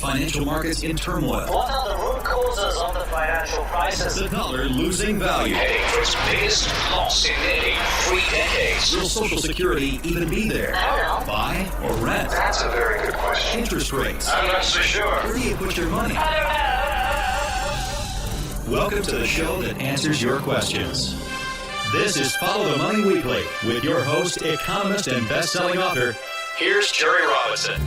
Financial markets in turmoil. What are the root causes of the financial crisis? The dollar losing value. Heading for its biggest loss in nearly 3 decades. Will Social Security even be there? I don't know. Buy or rent? That's a very good question. Interest rates. I'm not so sure. Where do you put your money? Welcome to the show that answers your questions. This is Follow the Money Weekly with your host, economist, and best-selling author. Here's Jerry Robinson.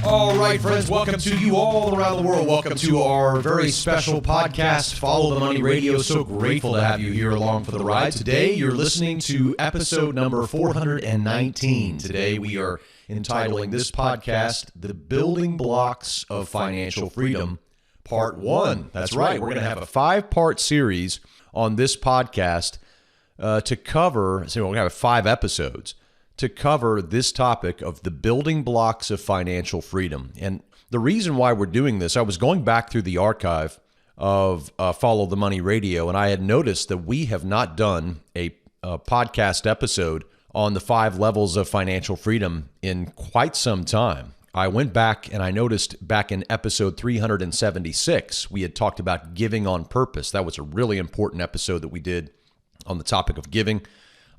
All right, friends, welcome to you all around the world. Welcome to our very special podcast, Follow the Money Radio. So grateful to have you here along for the ride. Today, you're listening to episode number 419. Today, we are entitling this podcast, The Building Blocks of Financial Freedom, Part 1. That's right. We're going to have a 5-part series on this podcast to cover, so we're going to have 5 episodes to cover this topic of the building blocks of financial freedom. And the reason why we're doing this, I was going back through the archive of Follow the Money Radio, and I had noticed that we have not done a podcast episode on the 5 levels of financial freedom in quite some time. I went back and I noticed back in episode 376, we had talked about giving on purpose. That was a really important episode that we did on the topic of giving.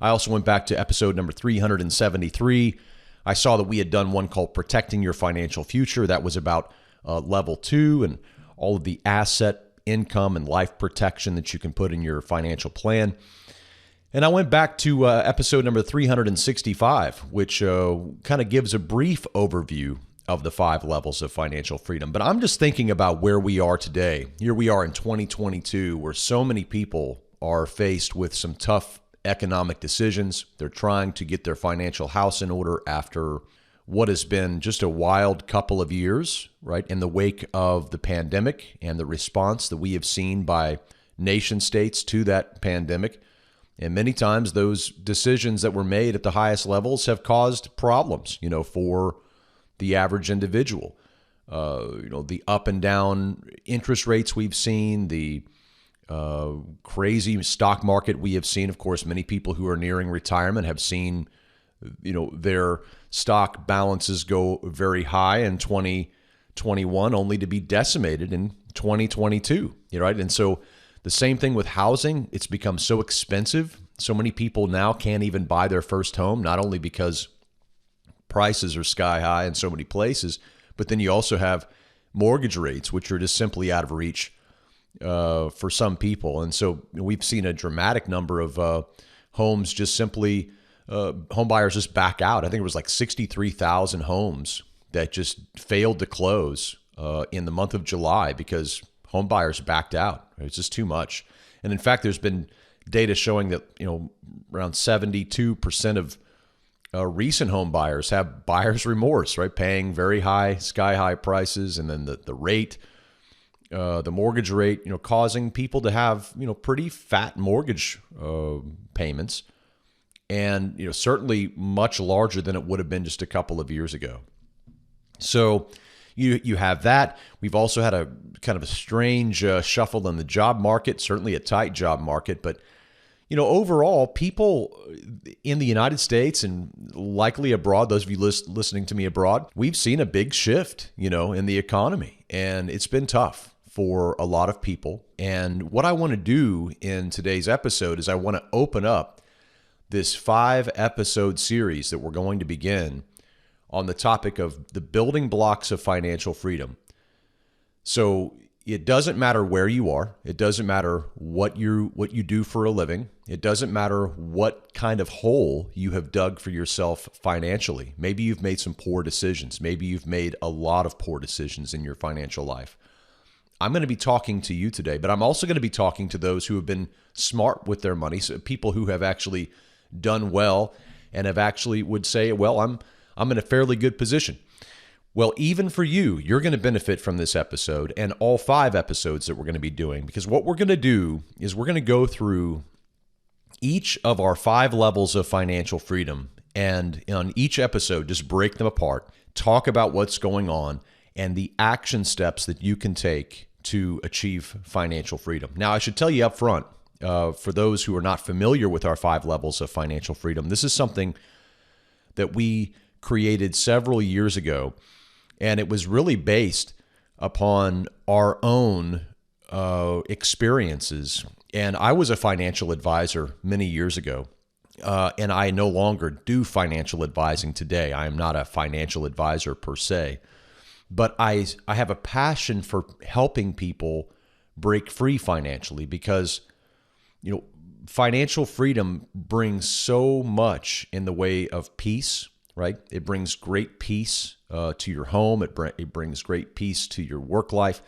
I also went back to episode number 373. I saw that we had done one called Protecting Your Financial Future. That was about level 2 and all of the asset, income, and life protection that you can put in your financial plan. And I went back to episode number 365, which kind of gives a brief overview of the 5 levels of financial freedom. But I'm just thinking about where we are today. Here we are in 2022, where so many people are faced with some tough economic decisions. They're trying to get their financial house in order after what has been just a wild couple of years, right? In the wake of the pandemic and the response that we have seen by nation states to that pandemic. And many times those decisions that were made at the highest levels have caused problems, for the average individual. The up and down interest rates we've seen, the crazy stock market we have seen. Of course, many people who are nearing retirement have seen, their stock balances go very high in 2021, only to be decimated in 2022, right? And so the same thing with housing. It's become so expensive. So many people now can't even buy their first home, not only because prices are sky high in so many places, but then you also have mortgage rates, which are just simply out of reach for some people. And so we've seen a dramatic number of homes just simply, home buyers just back out. I think it was like 63,000 homes that just failed to close in the month of July because home buyers backed out. It's just too much. And in fact, there's been data showing that, around 72% of recent home buyers have buyer's remorse, right? Paying very high, sky high prices. And then the rate, the mortgage rate, causing people to have, pretty fat mortgage payments, and certainly much larger than it would have been just a couple of years ago. So you have that. We've also had a kind of a strange shuffle in the job market, certainly a tight job market, but overall, people in the United States and likely abroad, those of you listening to me abroad, we've seen a big shift, in the economy, and it's been tough for a lot of people. And what I want to do in today's episode is I want to open up this 5-episode series that we're going to begin on the topic of the building blocks of financial freedom. So it doesn't matter where you are. It doesn't matter what you do for a living. It doesn't matter what kind of hole you have dug for yourself financially. Maybe you've made some poor decisions. Maybe you've made a lot of poor decisions in your financial life. I'm going to be talking to you today, but I'm also going to be talking to those who have been smart with their money, so people who have actually done well and have actually would say, well, I'm in a fairly good position. Well, even for you, you're going to benefit from this episode and all 5 episodes that we're going to be doing, because what we're going to do is we're going to go through each of our 5 levels of financial freedom, and on each episode, just break them apart, talk about what's going on, and the action steps that you can take to achieve financial freedom. Now, I should tell you up front, for those who are not familiar with our 5 levels of financial freedom, this is something that we created several years ago, and it was really based upon our own experiences. And I was a financial advisor many years ago, and I no longer do financial advising today. I am not a financial advisor per se, but I have a passion for helping people break free financially because, financial freedom brings so much in the way of peace, right? It brings great peace to your home. It brings great peace to your work life.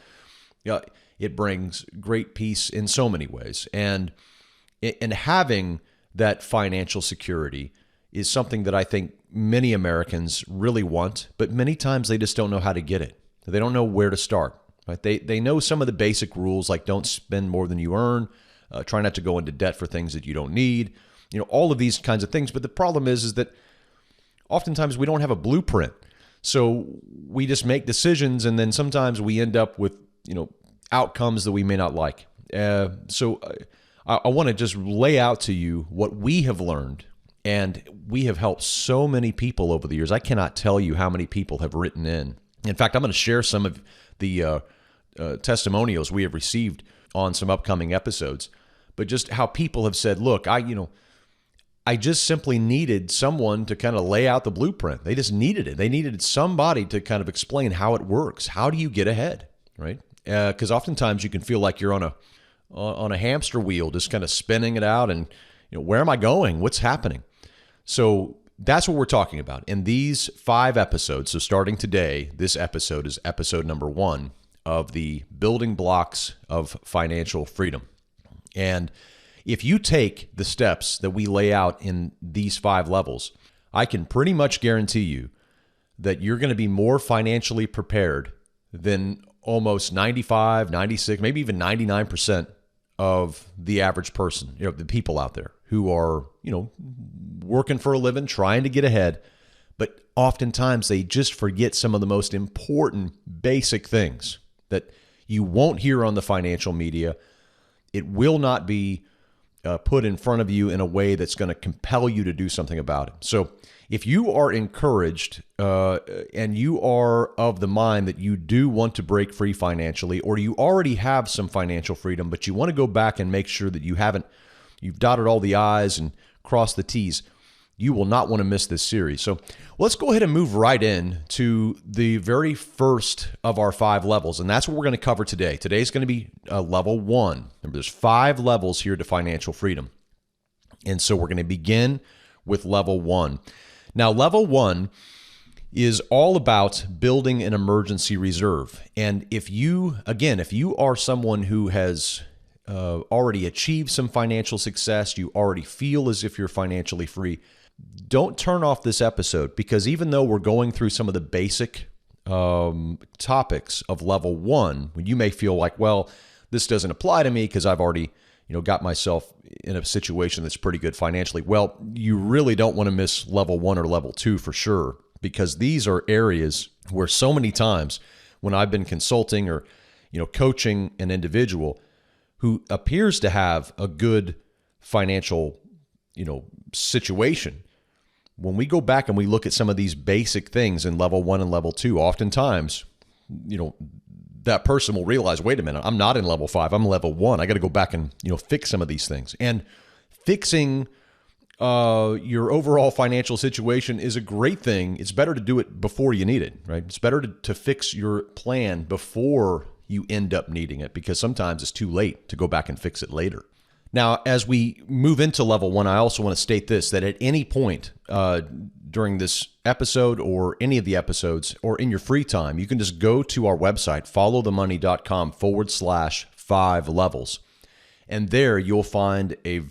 It brings great peace in so many ways. And having that financial security is something that I think many Americans really want, but many times they just don't know how to get it. They don't know where to start. Right? They know some of the basic rules, like don't spend more than you earn, try not to go into debt for things that you don't need, all of these kinds of things. But the problem is that oftentimes we don't have a blueprint. So we just make decisions, and then sometimes we end up with, outcomes that we may not like. So I want to just lay out to you what we have learned, and we have helped so many people over the years. I cannot tell you how many people have written in. In fact, I'm going to share some of the testimonials we have received on some upcoming episodes, but just how people have said, look, I just simply needed someone to kind of lay out the blueprint. They just needed it. They needed somebody to kind of explain how it works. How do you get ahead, right? Because oftentimes you can feel like you're on a hamster wheel, just kind of spinning it out, and where am I going? What's happening? So that's what we're talking about in these 5 episodes. So starting today, this episode is episode number 1 of the building blocks of financial freedom. And if you take the steps that we lay out in these 5 levels, I can pretty much guarantee you that you're going to be more financially prepared than almost 95, 96, maybe even 99% of the average person, the people out there who are, working for a living, trying to get ahead. But oftentimes they just forget some of the most important basic things that you won't hear on the financial media. It will not be put in front of you in a way that's going to compel you to do something about it. So if you are encouraged and you are of the mind that you do want to break free financially, or you already have some financial freedom, but you want to go back and make sure that you've dotted all the I's and crossed the T's, you will not want to miss this series. So let's go ahead and move right in to the very first of our 5 levels, and that's what we're going to cover today. Today's going to be level 1. Remember, there's 5 levels here to financial freedom. And so we're going to begin with level 1. Now, level 1 is all about building an emergency reserve. And if you are someone who has already achieved some financial success, you already feel as if you're financially free, don't turn off this episode, because even though we're going through some of the basic topics of level 1, you may feel like, well, this doesn't apply to me because I've already got myself in a situation that's pretty good financially. Well, you really don't want to miss level 1 or level 2 for sure, because these are areas where so many times when I've been consulting or coaching an individual who appears to have a good financial situation, when we go back and we look at some of these basic things in level 1 and level 2, oftentimes, that person will realize, wait a minute, I'm not in level 5, I'm level 1. I got to go back and, fix some of these things. And fixing your overall financial situation is a great thing. It's better to do it before you need it, right? It's better to fix your plan before you end up needing it, because sometimes it's too late to go back and fix it later. Now, as we move into level 1, I also want to state this, that at any point during this episode or any of the episodes or in your free time, you can just go to our website, followthemoney.com/5 levels. And there you'll find a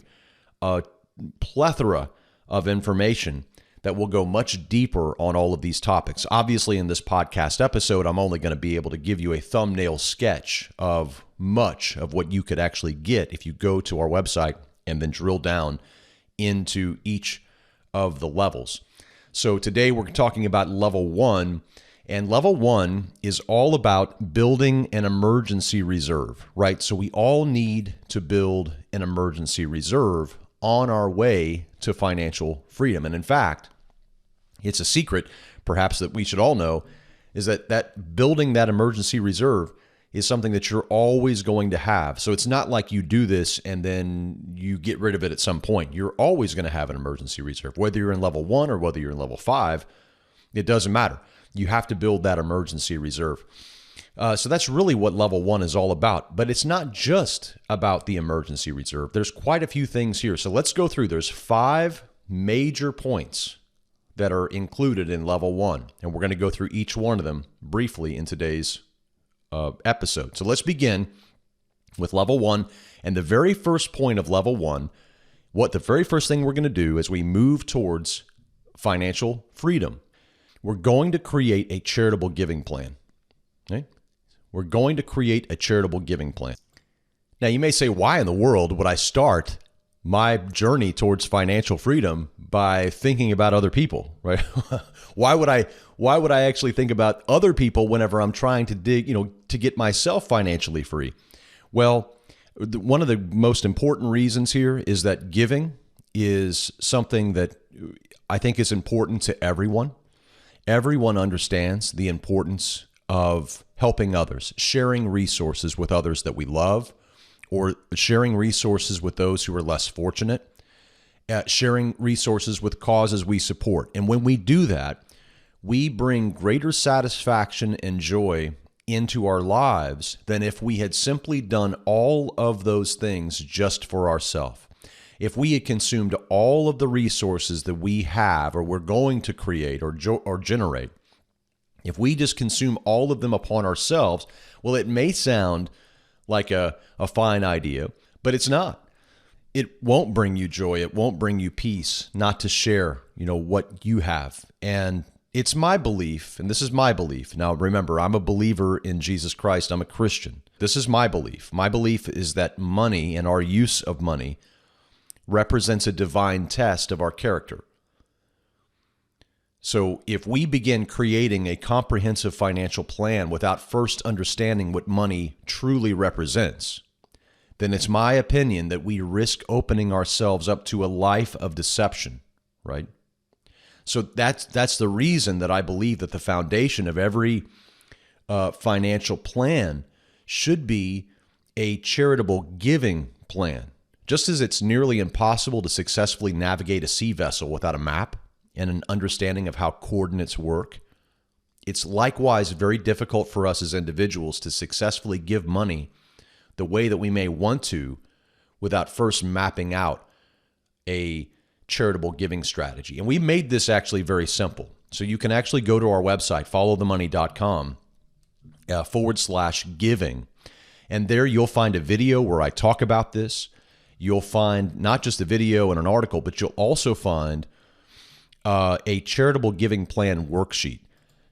plethora of information that will go much deeper on all of these topics. Obviously, in this podcast episode, I'm only going to be able to give you a thumbnail sketch of much of what you could actually get if you go to our website and then drill down into each of the levels. So today we're talking about level 1, And level 1 is all about building an emergency reserve, right? So we all need to build an emergency reserve on our way to financial freedom. And in fact, it's a secret, perhaps, that we should all know, is that building that emergency reserve is something that you're always going to have. So it's not like you do this and then you get rid of it at some point. You're always going to have an emergency reserve. Whether you're in level 1 or whether you're in level 5, it doesn't matter. You have to build that emergency reserve. So that's really what level 1 is all about. But it's not just about the emergency reserve. There's quite a few things here. So let's go through. There's 5 major points that are included in level 1. And we're going to go through each one of them briefly in today's episode. So let's begin with level 1. And the very first point of level 1, the very first thing we're going to do as we move towards financial freedom, we're going to create a charitable giving plan. Okay? We're going to create a charitable giving plan. Now, you may say, why in the world would I start my journey towards financial freedom by thinking about other people, right? Why would I actually think about other people whenever I'm trying to to get myself financially free? Well, one of the most important reasons here is that giving is something that I think is important to everyone. Everyone understands the importance of helping others, sharing resources with others that we love, or sharing resources with those who are less fortunate, sharing resources with causes we support. And when we do that, we bring greater satisfaction and joy into our lives than if we had simply done all of those things just for ourselves. If we had consumed all of the resources that we have or we're going to create or generate, if we just consume all of them upon ourselves, well, it may sound like a fine idea, but it's not. It won't bring you joy. It won't bring you peace not to share, what you have. And it's my belief, and this is my belief. Now, remember, I'm a believer in Jesus Christ. I'm a Christian. This is my belief. My belief is that money and our use of money represents a divine test of our character. So if we begin creating a comprehensive financial plan without first understanding what money truly represents, then it's my opinion that we risk opening ourselves up to a life of deception, right? So that's the reason that I believe that the foundation of every financial plan should be a charitable giving plan. Just as it's nearly impossible to successfully navigate a sea vessel without a map and an understanding of how coordinates work, it's likewise very difficult for us as individuals to successfully give money the way that we may want to without first mapping out a charitable giving strategy. And we made this actually very simple. So you can actually go to our website, followthemoney.com /giving. And there you'll find a video where I talk about this. You'll find not just a video and an article, but you'll also find a charitable giving plan worksheet.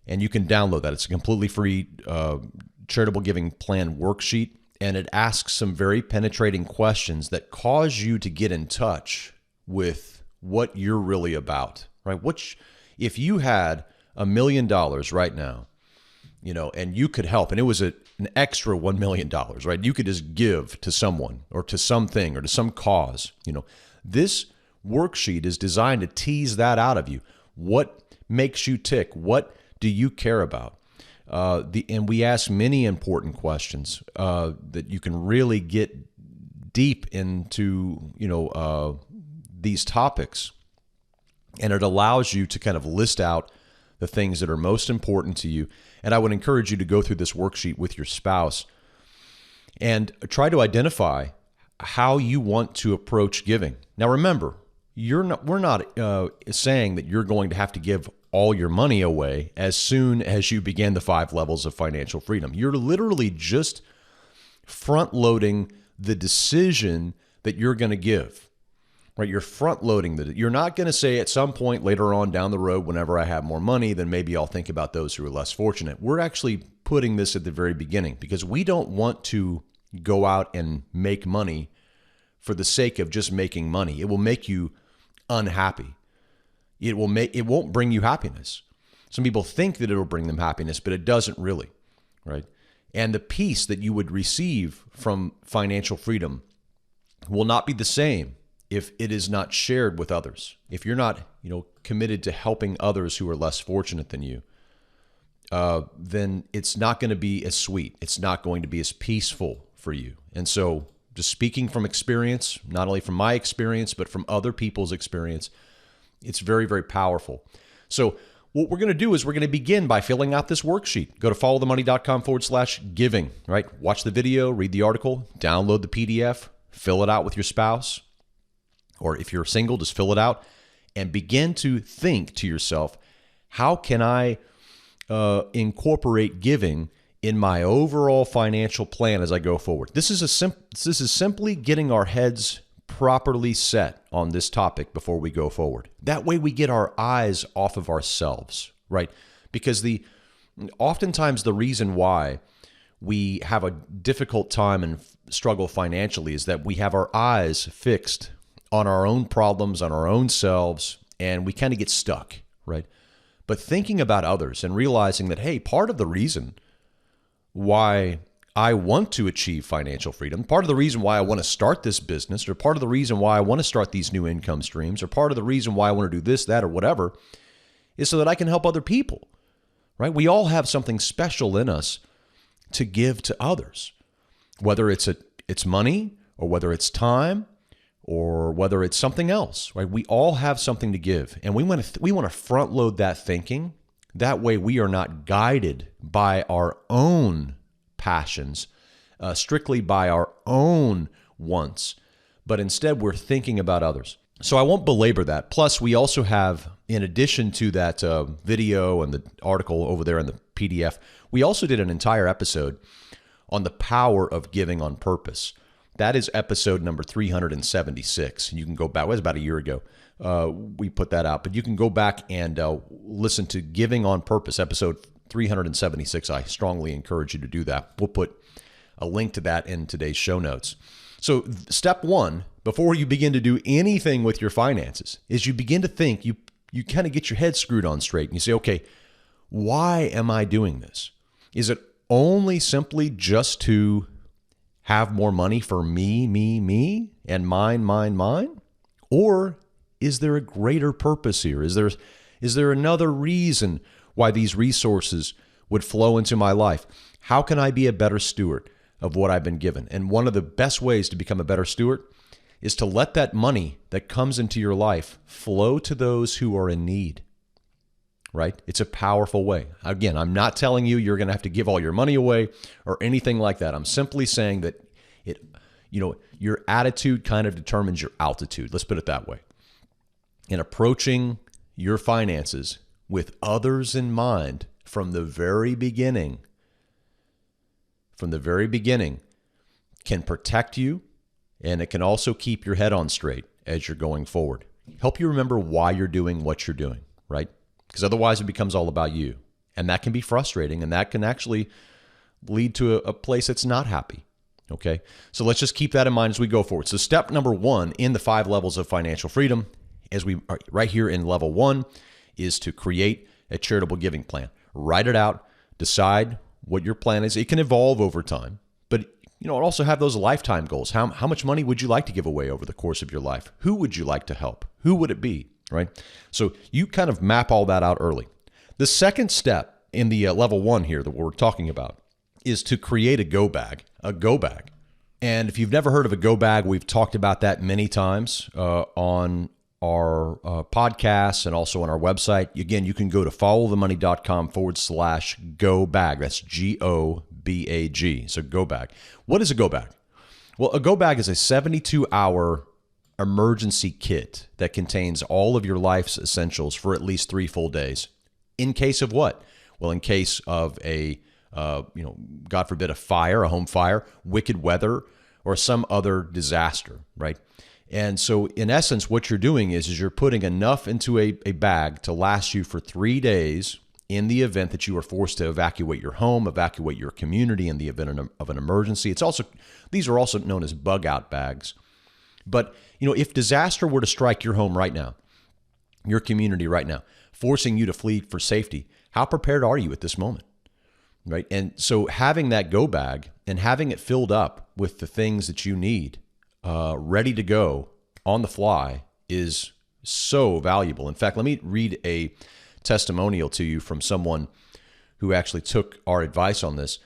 And you can download that. It's a completely free charitable giving plan worksheet. And it asks some very penetrating questions that cause you to get in touch with what you're really about, right? If you had $1 million right now, and you could help, and it was an extra $1 million, right? You could just give to someone or to something or to some cause. This worksheet is designed to tease that out of you. What makes you tick? What do you care about? And we ask many important questions that you can really get deep into, these topics. And it allows you to kind of list out the things that are most important to you. And I would encourage you to go through this worksheet with your spouse and try to identify how you want to approach giving. Now, remember, we're not saying that you're going to have to give all your money away as soon as you begin the 5 levels of financial freedom. You're literally just front-loading the decision that you're going to give. Right, you're front-loading that. You're not going to say at some point later on down the road, whenever I have more money, then maybe I'll think about those who are less fortunate. We're actually putting this at the very beginning because we don't want to go out and make money for the sake of just making money. It will make you unhappy. It won't bring you happiness. Some people think that it'll bring them happiness, but it doesn't really, right? And the peace that you would receive from financial freedom will not be the same if it is not shared with others. If you're not, committed to helping others who are less fortunate than you, then it's not going to be as sweet. It's not going to be as peaceful for you. And so, just speaking from experience, not only from my experience, but from other people's experience, it's very, very powerful. So what we're going to do is we're going to begin by filling out this worksheet. Go to followthemoney.com/giving, right? Watch the video, read the article, download the PDF, fill it out with your spouse. Or if you're single, just fill it out and begin to think to yourself, how can I incorporate giving in my overall financial plan as I go forward? This is simply getting our heads properly set on this topic before we go forward. That way we get our eyes off of ourselves, right? Because oftentimes the reason why we have a difficult time and struggle financially is that we have our eyes fixed on our own problems, on our own selves, and we kind of get stuck, right? But thinking about others and realizing that, hey, part of the reason why I want to achieve financial freedom, part of the reason why I want to start this business, or part of the reason why I want to start these new income streams, or part of the reason why I want to do this, that, or whatever, is so that I can help other people, right? We all have something special in us to give to others, whether it's money, or whether it's time, or whether it's something else, right? We all have something to give, and we want to front load that thinking. That way we are not guided by our own passions, strictly by our own wants, but instead we're thinking about others. So I won't belabor that. Plus, we also have, in addition to that video and the article over there in the PDF, we also did an entire episode on the power of giving on purpose. That is episode number 376. You can go back, it was about a year ago. We put that out, but you can go back and listen to Giving on Purpose, episode 376. I strongly encourage you to do that. We'll put a link to that in today's show notes. So step one, before you begin to do anything with your finances, is you begin to think, you kind of get your head screwed on straight, and you say, okay, why am I doing this? Is it only simply just to have more money for me, and mine? Or is there a greater purpose here? Is there another reason why these resources would flow into my life? How can I be a better steward of what I've been given? And one of the best ways to become a better steward is to let that money that comes into your life flow to those who are in need, right? It's a powerful way. Again, I'm not telling you you're going to have to give all your money away or anything like that. I'm simply saying that your attitude kind of determines your altitude. Let's put it that way. In approaching your finances with others in mind from the very beginning, can protect you, and it can also keep your head on straight as you're going forward. Help you remember why you're doing what you're doing, right? Because otherwise it becomes all about you. And that can be frustrating, and that can actually lead to a place that's not happy. Okay, so let's just keep that in mind as we go forward. So step number one in the 5 levels of financial freedom, as we are right here in level 1, is to create a charitable giving plan. Write it out, decide what your plan is. It can evolve over time, but also have those lifetime goals. How much money would you like to give away over the course of your life? Who would you like to help? Who would it be, right? So you kind of map all that out early. The second step in the level 1 here that we're talking about is to create a go bag. And if you've never heard of a go bag, we've talked about that many times on our podcasts and also on our website. Again, you can go to followthemoney.com/go bag. That's GOBAG. So go bag. What is a go bag? Well, a go bag is a 72-hour emergency kit that contains all of your life's essentials for at least 3 full days. In case of what? Well, in case of God forbid, a fire, a home fire, wicked weather, or some other disaster, right? And so in essence, what you're doing is you're putting enough into a bag to last you for 3 days in the event that you are forced to evacuate your home, evacuate your community in the event of an emergency. These are also known as bug out bags. But, if disaster were to strike your home right now, your community right now, forcing you to flee for safety, How prepared are you at this moment? Right? And so having that go bag and having it filled up with the things that you need, ready to go on the fly, is so valuable. In fact, let me read a testimonial to you from someone who actually took our advice on this.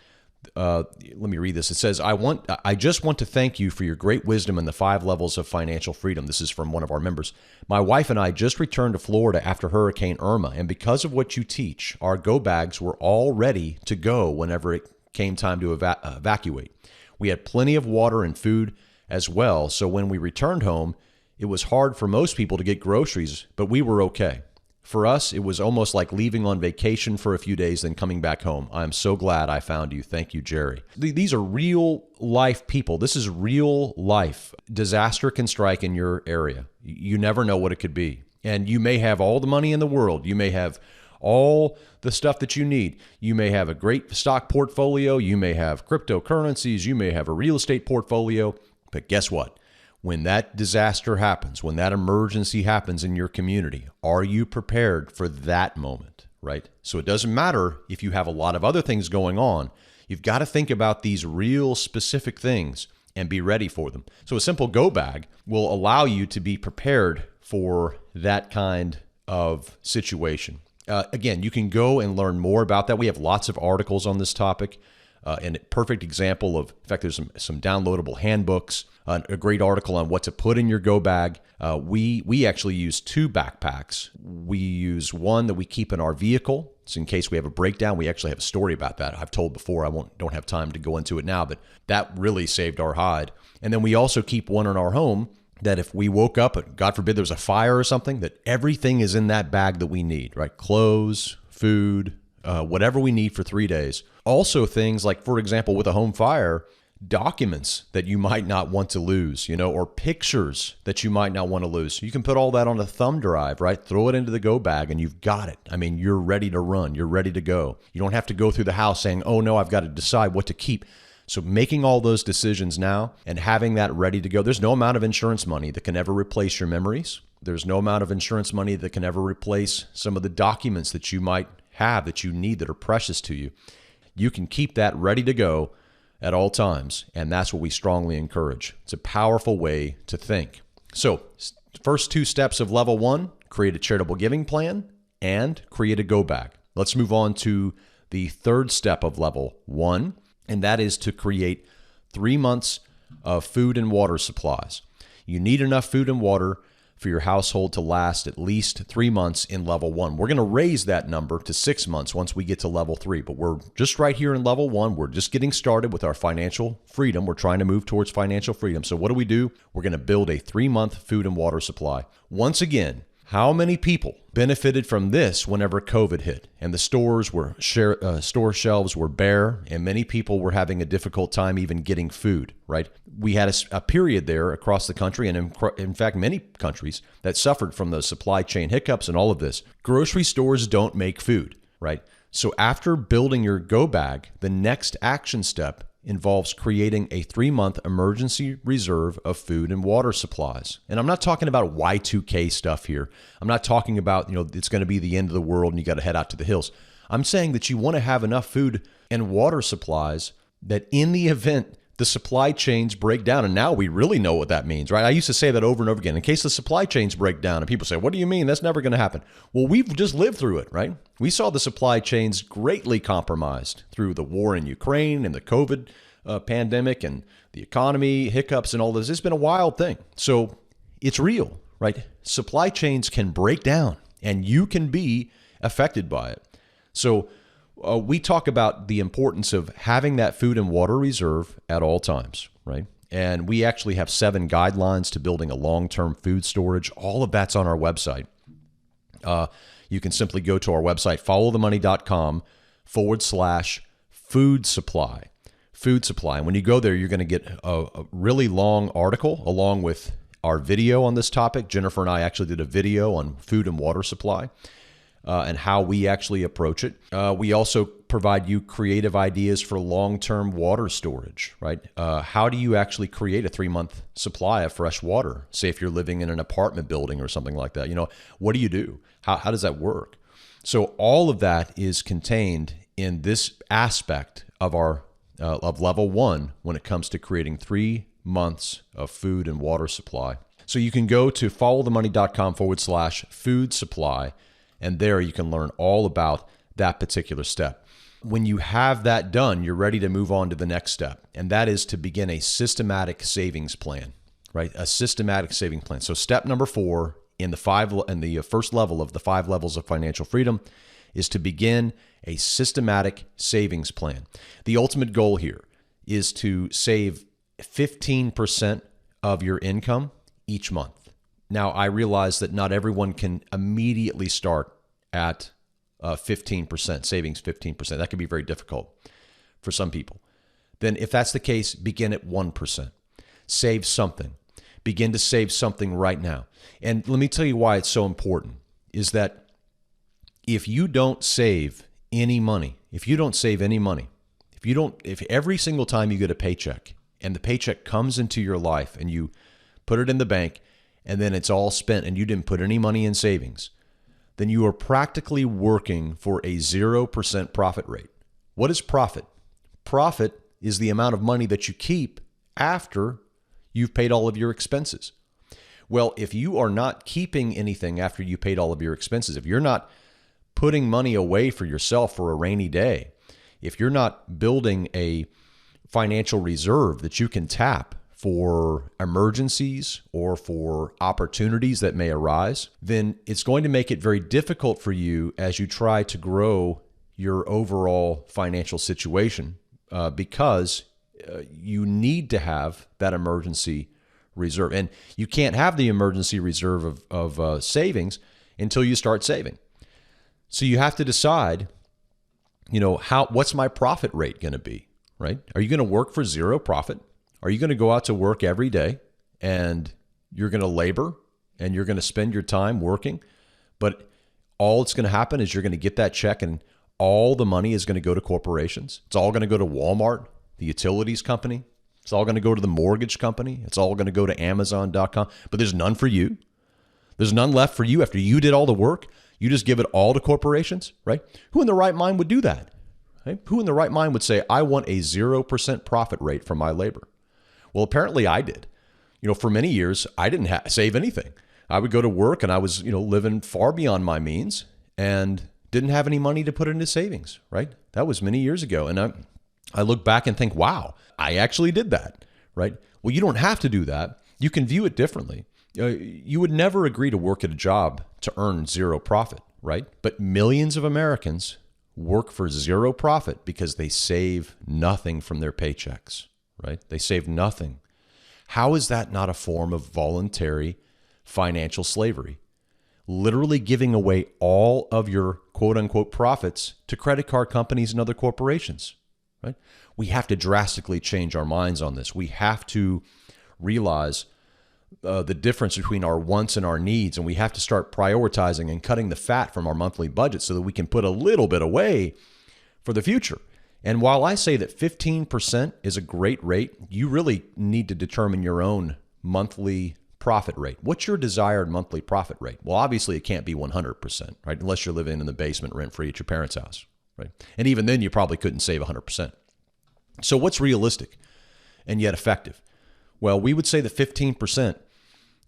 Let me read this. It says, I just want to thank you for your great wisdom in the 5 levels of financial freedom. This is from one of our members. My wife and I just returned to Florida after Hurricane Irma, and because of what you teach, our go bags were all ready to go whenever it came time to evacuate. We had plenty of water and food as well, so when we returned home, it was hard for most people to get groceries, but we were okay. For us, it was almost like leaving on vacation for a few days, then coming back home. I'm so glad I found you. Thank you, Jerry. These are real life people. This is real life. Disaster can strike in your area. You never know what it could be. And you may have all the money in the world. You may have all the stuff that you need. You may have a great stock portfolio. You may have cryptocurrencies. You may have a real estate portfolio. But guess what? When that disaster happens, when that emergency happens in your community, are you prepared for that moment, right? So it doesn't matter if you have a lot of other things going on. You've got to think about these real specific things and be ready for them. So a simple go bag will allow you to be prepared for that kind of situation. Again, you can go and learn more about that. We have lots of articles on this topic. And a perfect example of, in fact, there's some downloadable handbooks, a great article on what to put in your go bag. We actually use 2 backpacks. We use one that we keep in our vehicle. So in case we have a breakdown, we actually have a story about that. I've told before, don't have time to go into it now, but that really saved our hide. And then we also keep one in our home that if we woke up and God forbid there was a fire or something, that everything is in that bag that we need, right? Clothes, food, whatever we need for 3 days. Also things like, for example, with a home fire, documents that you might not want to lose, or pictures that you might not want to lose. You can put all that on a thumb drive, right? Throw it into the go bag and you've got it. I mean, you're ready to run. You're ready to go. You don't have to go through the house saying, oh no, I've got to decide what to keep. So making all those decisions now and having that ready to go, there's no amount of insurance money that can ever replace your memories. There's no amount of insurance money that can ever replace some of the documents that you might have that you need that are precious to you. You can keep that ready to go at all times, and that's what we strongly encourage. It's a powerful way to think. So, first 2 steps of level 1, create a charitable giving plan and create a go bag. Let's move on to the 3rd step of level 1, and that is to create 3 months of food and water supplies. You need enough food and water for your household to last at least 3 months in level 1. We're going to raise that number to 6 months once we get to level 3, but we're just right here in level 1. We're just getting started with our financial freedom. We're trying to move towards financial freedom. So what do? We're going to build a 3-month food and water supply. Once again, how many people benefited from this whenever COVID hit and the store shelves were bare and many people were having a difficult time even getting food, right? We had a period there across the country and in fact many countries that suffered from those supply chain hiccups and all of this. Grocery stores don't make food, right? So after building your go bag, the next action step involves creating a 3-month emergency reserve of food and water supplies. And I'm not talking about Y2K stuff here. I'm not talking about, it's going to be the end of the world and you got to head out to the hills. I'm saying that you want to have enough food and water supplies that in the event the supply chains break down, and now we really know what that means, right? I used to say that over and over again, in case the supply chains break down, and people say, what do you mean? That's never going to happen. Well, we've just lived through it, right? We saw the supply chains greatly compromised through the war in Ukraine and the COVID pandemic and the economy, hiccups and all this. It's been a wild thing. So it's real, right? Supply chains can break down and you can be affected by it. So we talk about the importance of having that food and water reserve at all times, right? And we actually have 7 guidelines to building a long-term food storage. All of that's on our website. You can simply go to our website, followthemoney.com/food supply. Food supply. And when you go there, you're going to get a really long article along with our video on this topic. Jennifer and I actually did a video on food and water supply and how we actually approach it. We also provide you creative ideas for long-term water storage, right? How do you actually create a 3-month supply of fresh water? Say if you're living in an apartment building or something like that, what do you do? How does that work? So all of that is contained in this aspect of our of level 1 when it comes to creating 3 months of food and water supply. So you can go to followthemoney.com/food supply, and there you can learn all about that particular step. When you have that done, you're ready to move on to the next step, and that is to begin a systematic savings plan, right? A systematic saving plan. So step number 4 in the first level of the 5 levels of financial freedom is to begin a systematic savings plan. The ultimate goal here is to save 15% of your income each month. Now, I realize that not everyone can immediately start at 15%, savings 15%. That can be very difficult for some people. Then if that's the case, begin at 1%. Save something. Begin to save something right now. And let me tell you why it's so important, is that if you don't save any money, if every single time you get a paycheck and the paycheck comes into your life and you put it in the bank and then it's all spent and you didn't put any money in savings, then you are practically working for a 0% profit rate. What is profit? Profit is the amount of money that you keep after you've paid all of your expenses. Well, if you are not keeping anything after you paid all of your expenses, if you're not putting money away for yourself for a rainy day, if you're not building a financial reserve that you can tap for emergencies or for opportunities that may arise, then it's going to make it very difficult for you as you try to grow your overall financial situation because you need to have that emergency reserve. And you can't have the emergency reserve of savings until you start saving. So you have to decide, what's my profit rate going to be, right? Are you going to work for 0 profit? Are you going to go out to work every day and you're going to labor and you're going to spend your time working, but all that's going to happen is you're going to get that check and all the money is going to go to corporations. It's all going to go to Walmart, the utilities company. It's all going to go to the mortgage company. It's all going to go to Amazon.com, but there's none for you. There's none left for you after you did all the work. You just give it all to corporations, right? Who in the right mind would do that? Right? Who in the right mind would say, I want a 0% profit rate from my labor? Well, apparently I did. For many years, I didn't save anything. I would go to work and I was, living far beyond my means and didn't have any money to put into savings, right? That was many years ago. And I look back and think, wow, I actually did that, right? Well, you don't have to do that. You can view it differently. You would never agree to work at a job to earn 0 profit, right? But millions of Americans work for 0 profit because they save nothing from their paychecks, right? They save nothing. How is that not a form of voluntary financial slavery? Literally giving away all of your quote unquote profits to credit card companies and other corporations, right? We have to drastically change our minds on this. We have to realize the difference between our wants and our needs, and we have to start prioritizing and cutting the fat from our monthly budget so that we can put a little bit away for the future. And while I say that 15% is a great rate, you really need to determine your own monthly profit rate. What's your desired monthly profit rate? Well, obviously it can't be 100%, right? Unless you're living in the basement rent-free at your parents' house, right? And even then you probably couldn't save 100%. So what's realistic and yet effective? Well, we would say that 15%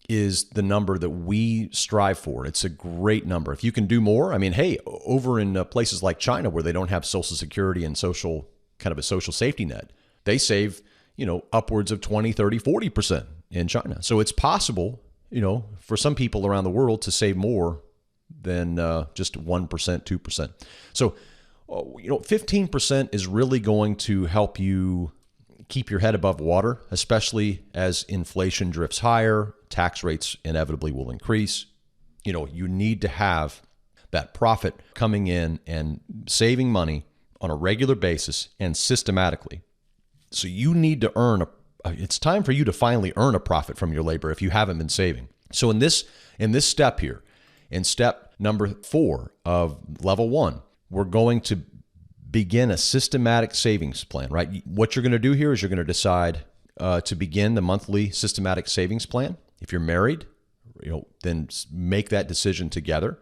is the number that we strive for. It's a great number. If you can do more, hey, over in places like China where they don't have Social Security and a social safety net, they save, upwards of 20, 30, 40% in China. So it's possible, for some people around the world to save more than just 1%, 2%. So, 15% is really going to help you keep your head above water, especially as inflation drifts higher, tax rates inevitably will increase. You need to have that profit coming in and saving money on a regular basis and systematically. So you need to it's time for you to finally earn a profit from your labor if you haven't been saving. So in this step here, in step number 4 of level 1, we're going to begin a systematic savings plan, right? What you're going to do here is you're going to decide to begin the monthly systematic savings plan. If you're married, then make that decision together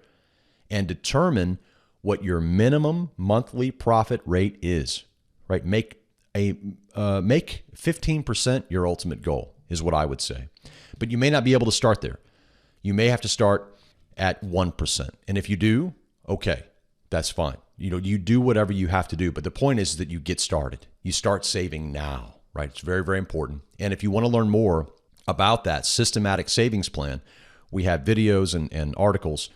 and determine what your minimum monthly profit rate is, right? Make 15% your ultimate goal is what I would say. But you may not be able to start there. You may have to start at 1%. And if you do, okay, that's fine. You do whatever you have to do. But the point is that you get started. You start saving now, right? It's very, very important. And if you want to learn more about that systematic savings plan, we have videos and articles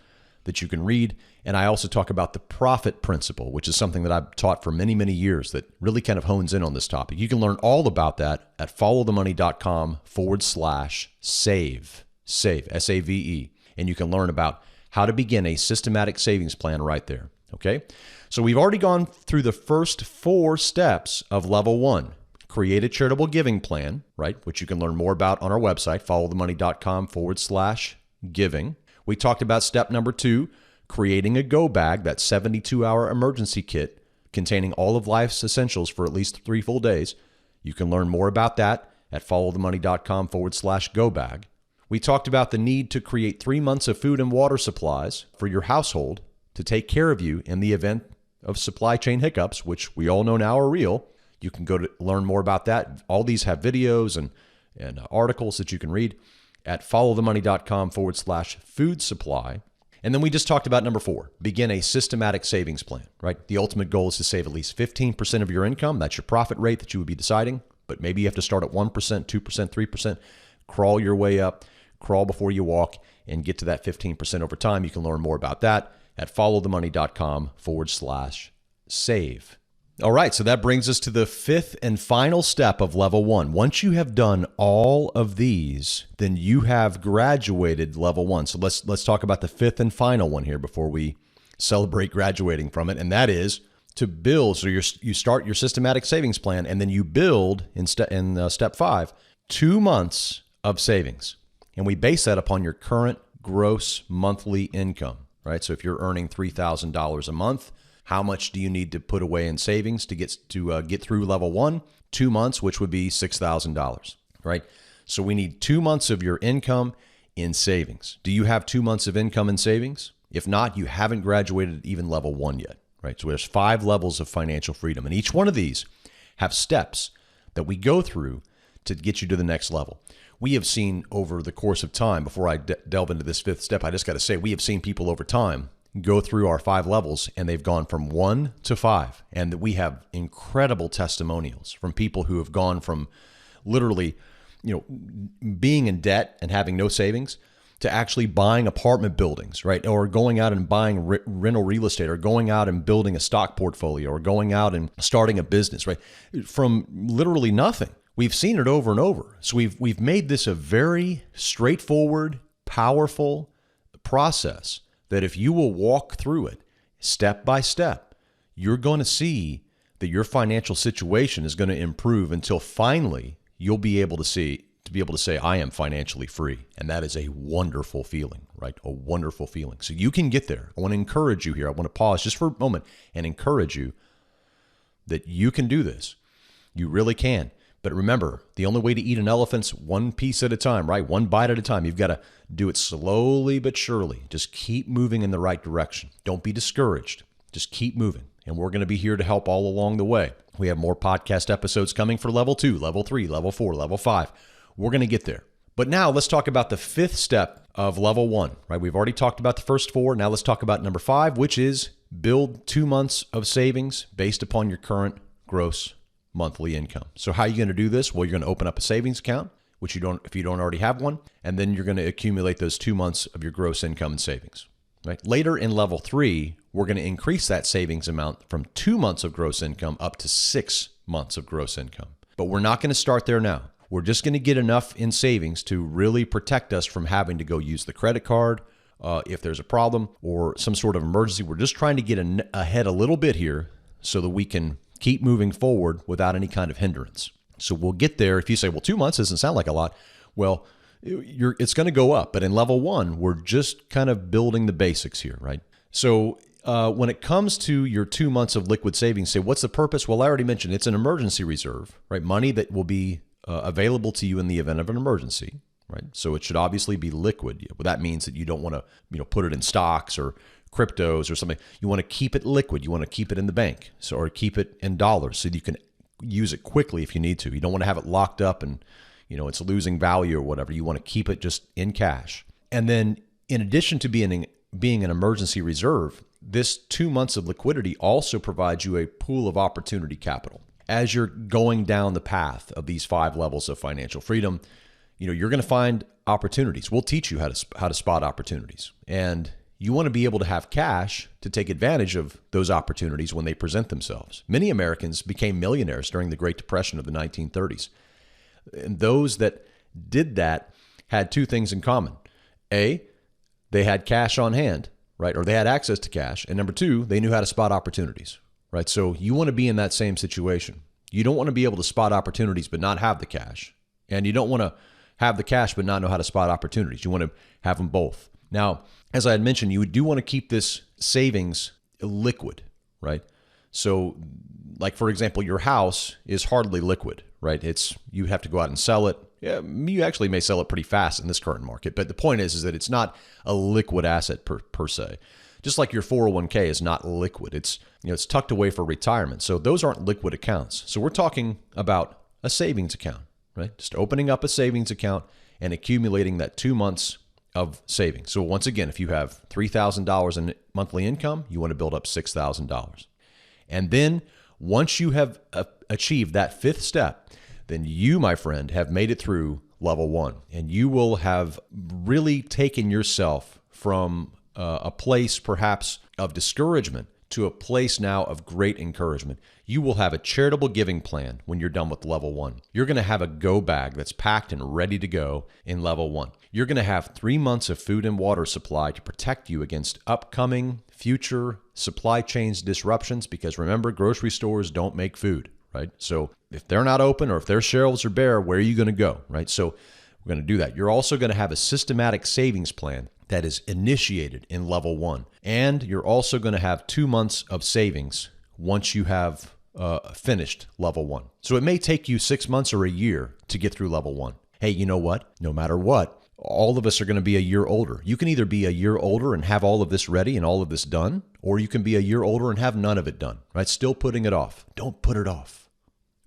that you can read. And I also talk about the profit principle, which is something that I've taught for many, many years that really kind of hones in on this topic. You can learn all about that at followthemoney.com/save, S-A-V-E. And you can learn about how to begin a systematic savings plan right there. Okay. So we've already gone through the first 4 steps of level 1. Create a charitable giving plan, right? Which you can learn more about on our website, followthemoney.com/giving. We talked about step number 2, creating a go bag, that 72-hour emergency kit containing all of life's essentials for at least 3 full days. You can learn more about that at followthemoney.com/go bag. We talked about the need to create 3 months of food and water supplies for your household to take care of you in the event of supply chain hiccups, which we all know now are real. You can go to learn more about that. All these have videos and articles that you can read at followthemoney.com/food supply. And then we just talked about number 4, begin a systematic savings plan, right? The ultimate goal is to save at least 15% of your income. That's your profit rate that you would be deciding, but maybe you have to start at 1%, 2%, 3%, crawl your way up, crawl before you walk, and get to that 15% over time. You can learn more about that at followthemoney.com/save. All right, so that brings us to the 5th and final step of level 1. Once you have done all of these, then you have graduated level 1. So let's talk about the 5th and final one here before we celebrate graduating from it, and that is to build. So you start your systematic savings plan, and then you build in step 5, 2 months of savings, and we base that upon your current gross monthly income, right? So if you're earning $3,000 a month, how much do you need to put away in savings to get through level 1? 2 months, which would be $6,000, right? So we need 2 months of your income in savings. Do you have 2 months of income in savings? If not, you haven't graduated even level 1 yet, right? So there's 5 levels of financial freedom, and each one of these have steps that we go through to get you to the next level. We have seen over the course of time, before I delve into this 5th step, I just got to say, we have seen people over time go through our 5 levels, and they've gone from 1 to 5. And we have incredible testimonials from people who have gone from literally, being in debt and having no savings to actually buying apartment buildings, right? Or going out and buying rental real estate, or going out and building a stock portfolio, or going out and starting a business, right? From literally nothing. We've seen it over and over. So we've made this a very straightforward, powerful process that if you will walk through it step by step, you're going to see that your financial situation is going to improve until finally you'll be able to say, I am financially free. And that is a wonderful feeling, right? A wonderful feeling. So you can get there. I want to encourage you here. I want to pause just for a moment and encourage you that you can do this. You really can. But remember, the only way to eat an elephant's one piece at a time, right? One bite at a time. You've got to do it slowly but surely. Just keep moving in the right direction. Don't be discouraged. Just keep moving. And we're going to be here to help all along the way. We have more podcast episodes coming for level 2, level 3, level 4, level 5. We're going to get there. But now let's talk about the 5th step of level 1, right? We've already talked about the first 4. Now let's talk about number 5, which is build 2 months of savings based upon your current gross monthly income. So how are you going to do this? Well, you're going to open up a savings account, which if you don't already have one, and then you're going to accumulate those 2 months of your gross income and savings. Right? Later in level 3, we're going to increase that savings amount from 2 months of gross income up to 6 months of gross income. But we're not going to start there now. We're just going to get enough in savings to really protect us from having to go use the credit card if there's a problem or some sort of emergency. We're just trying to get ahead a little bit here so that we can keep moving forward without any kind of hindrance. So we'll get there. If you say, well, 2 months doesn't sound like a lot. Well, it's going to go up. But in level 1, we're just kind of building the basics here, right? So when it comes to your 2 months of liquid savings, say, what's the purpose? Well, I already mentioned it's an emergency reserve, right? Money that will be available to you in the event of an emergency, right? So it should obviously be liquid. Well, that means that you don't want to, put it in stocks or cryptos or something, you want to keep it liquid. You want to keep it in the bank, or keep it in dollars so that you can use it quickly if you need to. You don't want to have it locked up and it's losing value or whatever. You want to keep it just in cash. And then in addition to being an emergency reserve, this 2 months of liquidity also provides you a pool of opportunity capital. As you're going down the path of these 5 levels of financial freedom, you're going to find opportunities. We'll teach you how to spot opportunities. And you want to be able to have cash to take advantage of those opportunities when they present themselves. Many Americans became millionaires during the Great Depression of the 1930s. And those that did that had 2 things in common. A, they had cash on hand, right? Or they had access to cash. And number 2, they knew how to spot opportunities, right? So you want to be in that same situation. You don't want to be able to spot opportunities but not have the cash. And you don't want to have the cash but not know how to spot opportunities. You want to have them both. Now, as I had mentioned, you do want to keep this savings liquid, right? So, like for example, your house is hardly liquid, right? You have to go out and sell it. Yeah, you actually may sell it pretty fast in this current market, but the point is that it's not a liquid asset per se. Just like your 401k is not liquid. It's tucked away for retirement. So those aren't liquid accounts. So we're talking about a savings account, right? Just opening up a savings account and accumulating that 2 months of savings. So once again, if you have $3,000 in monthly income, you want to build up $6,000. And then once you have achieved that 5th step, then you, my friend, have made it through level 1. And you will have really taken yourself from a place perhaps of discouragement to a place now of great encouragement. You will have a charitable giving plan when you're done with level 1. You're going to have a go bag that's packed and ready to go in level 1. You're going to have 3 months of food and water supply to protect you against upcoming future supply chains disruptions, because remember, grocery stores don't make food, right? So if they're not open or if their shelves are bare, where are you going to go, right? So we're going to do that. You're also going to have a systematic savings plan that is initiated in level 1. And you're also going to have 2 months of savings once you have finished level 1. So it may take you 6 months or a year to get through level 1. Hey, you know what? No matter what, all of us are going to be a year older. You can either be a year older and have all of this ready and all of this done, or you can be a year older and have none of it done, right? Still putting it off. Don't put it off.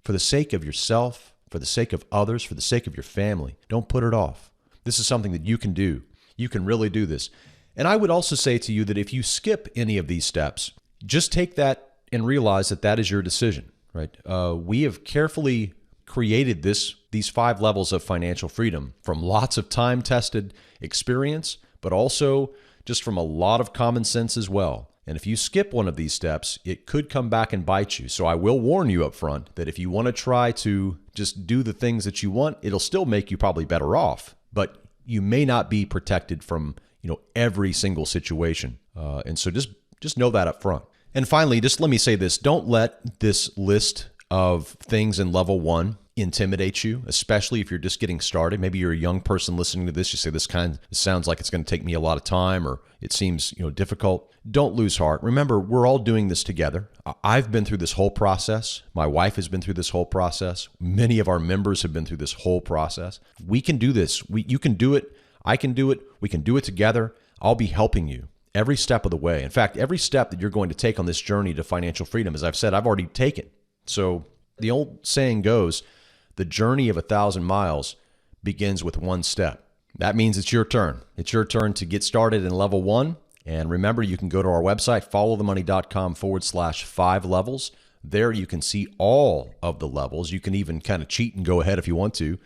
For the sake of yourself, for the sake of others, for the sake of your family, don't put it off. This is something that you can do. You can really do this. And I would also say to you that if you skip any of these steps, just take that and realize that that is your decision, right? We have carefully created these 5 levels of financial freedom from lots of time-tested experience, but also just from a lot of common sense as well. And if you skip one of these steps, it could come back and bite you. So I will warn you up front that if you want to try to just do the things that you want, it'll still make you probably better off, but you may not be protected from every single situation. And so just know that up front. And finally, just let me say this. Don't let this list of things in level 1 intimidate you, especially if you're just getting started. Maybe you're a young person listening to this. You say, this sounds like it's going to take me a lot of time, or it seems difficult. Don't lose heart. Remember, we're all doing this together. I've been through this whole process. My wife has been through this whole process. Many of our members have been through this whole process. We can do this. You can do it. I can do it. We can do it together. I'll be helping you every step of the way. In fact, every step that you're going to take on this journey to financial freedom, as I've said, I've already taken. So the old saying goes, the journey of 1,000 miles begins with 1 step. That means it's your turn. It's your turn to get started in level 1. And remember, you can go to our website, followthemoney.com/5 levels. There you can see all of the levels. You can even kind of cheat and go ahead if you want to,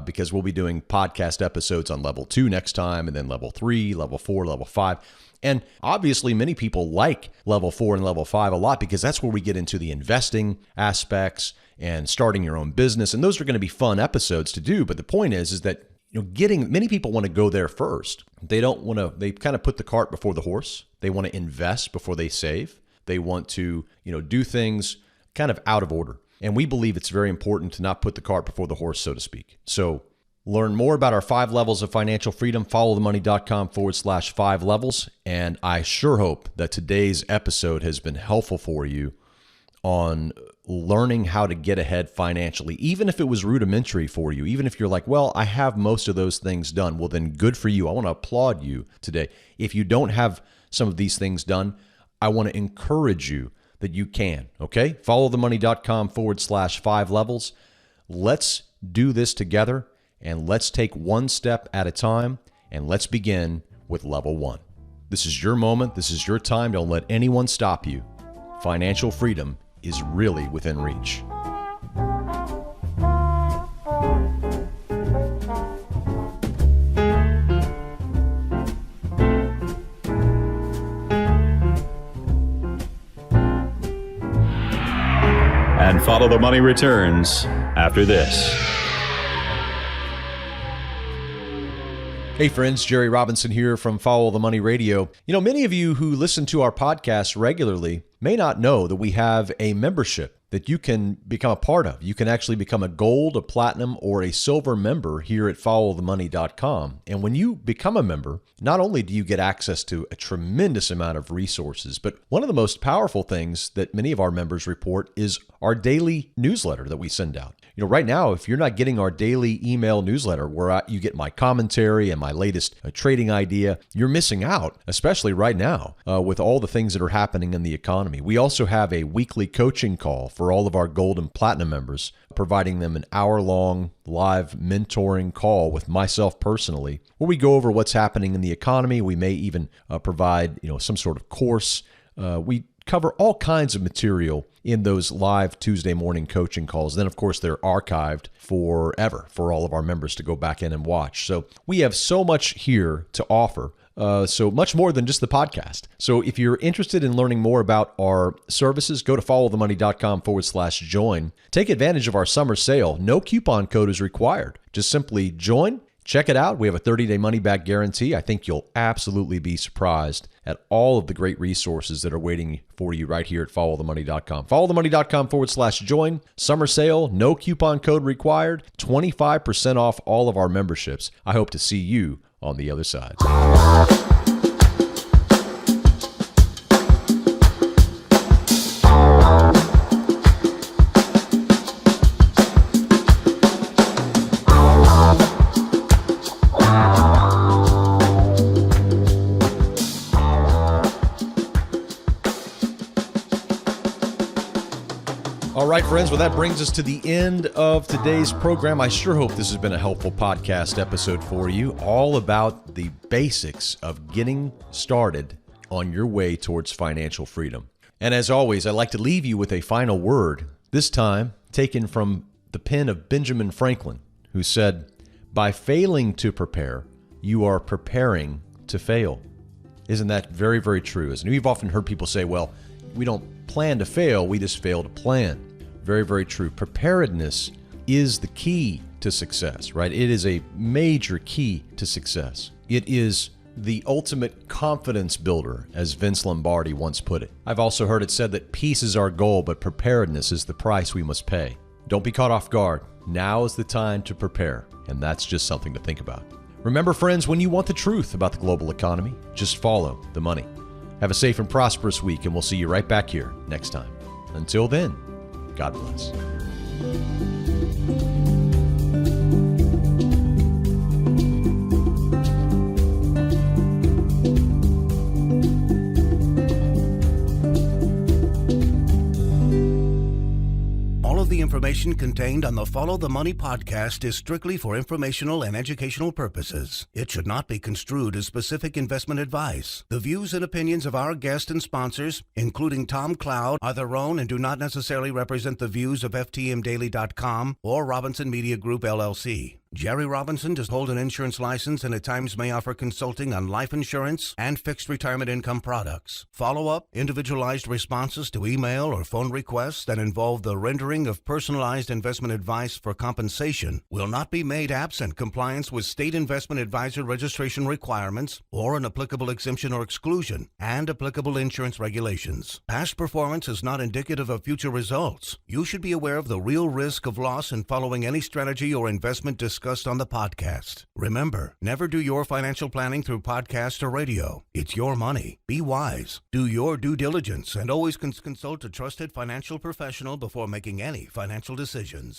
because we'll be doing podcast episodes on level 2 next time, and then level 3, level 4, level 5. And obviously, many people like level 4 and level 5 a lot because that's where we get into the investing aspects and starting your own business. And those are going to be fun episodes to do. But the point is that many people want to go there first. They kind of put the cart before the horse. They want to invest before they save. They want to, do things kind of out of order. And we believe it's very important to not put the cart before the horse, so to speak. So learn more about our 5 levels of financial freedom, followthemoney.com/5 levels. And I sure hope that today's episode has been helpful for you on learning how to get ahead financially, even if it was rudimentary for you, even if you're like, well, I have most of those things done. Well, then good for you. I want to applaud you today. If you don't have some of these things done, I want to encourage you that you can, okay? Followthemoney.com/5 levels. Let's do this together, and let's take one step at a time, and let's begin with level 1. This is your moment. This is your time. Don't let anyone stop you. Financial freedom is really within reach. And Follow the Money returns after this. Hey friends, Jerry Robinson here from Follow the Money Radio. You know, many of you who listen to our podcast regularly may not know that we have a membership that you can become a part of. You can actually become a gold, a platinum, or a silver member here at followthemoney.com. And when you become a member, not only do you get access to a tremendous amount of resources, but one of the most powerful things that many of our members report is our daily newsletter that we send out. You know, right now, if you're not getting our daily email newsletter where you get my commentary and my latest trading idea, you're missing out, especially right now with all the things that are happening in the economy. We also have a weekly coaching call for all of our gold and platinum members, providing them an hour-long live mentoring call with myself personally, where we go over what's happening in the economy. We may even provide, some sort of course. We cover all kinds of material in those live Tuesday morning coaching calls. Then, of course, they're archived forever for all of our members to go back in and watch. So we have so much here to offer. So much more than just the podcast. So if you're interested in learning more about our services, go to followthemoney.com/join. Take advantage of our summer sale. No coupon code is required. Just simply join. Check it out. We have a 30-day money-back guarantee. I think you'll absolutely be surprised at all of the great resources that are waiting for you right here at followthemoney.com. Followthemoney.com/join. Summer sale, no coupon code required, 25% off all of our memberships. I hope to see you on the other side. All right, friends, well, that brings us to the end of today's program. I sure hope this has been a helpful podcast episode for you, all about the basics of getting started on your way towards financial freedom. And as always, I'd like to leave you with a final word, this time taken from the pen of Benjamin Franklin, who said, "By failing to prepare, you are preparing to fail." Isn't that very, very true? Isn't it? We've often heard people say, well, we don't plan to fail, we just fail to plan. Very, very true. Preparedness is the key to success, right? It is a major key to success. It is the ultimate confidence builder, as Vince Lombardi once put it. I've also heard it said that peace is our goal, but preparedness is the price we must pay. Don't be caught off guard. Now is the time to prepare, and that's just something to think about. Remember, friends, when you want the truth about the global economy, just follow the money. Have a safe and prosperous week, and we'll see you right back here next time. Until then, God bless. The information contained on the Follow the Money podcast is strictly for informational and educational purposes. It should not be construed as specific investment advice. The views and opinions of our guests and sponsors, including Tom Cloud, are their own and do not necessarily represent the views of FTMDaily.com or Robinson Media Group, LLC. Jerry Robinson does hold an insurance license and at times may offer consulting on life insurance and fixed retirement income products. Follow-up, individualized responses to email or phone requests that involve the rendering of personalized investment advice for compensation will not be made absent compliance with state investment advisor registration requirements or an applicable exemption or exclusion and applicable insurance regulations. Past performance is not indicative of future results. You should be aware of the real risk of loss in following any strategy or investment discussed on the podcast. Remember, never do your financial planning through podcast or radio. It's your money. Be wise. Do your due diligence and always consult a trusted financial professional before making any financial decisions.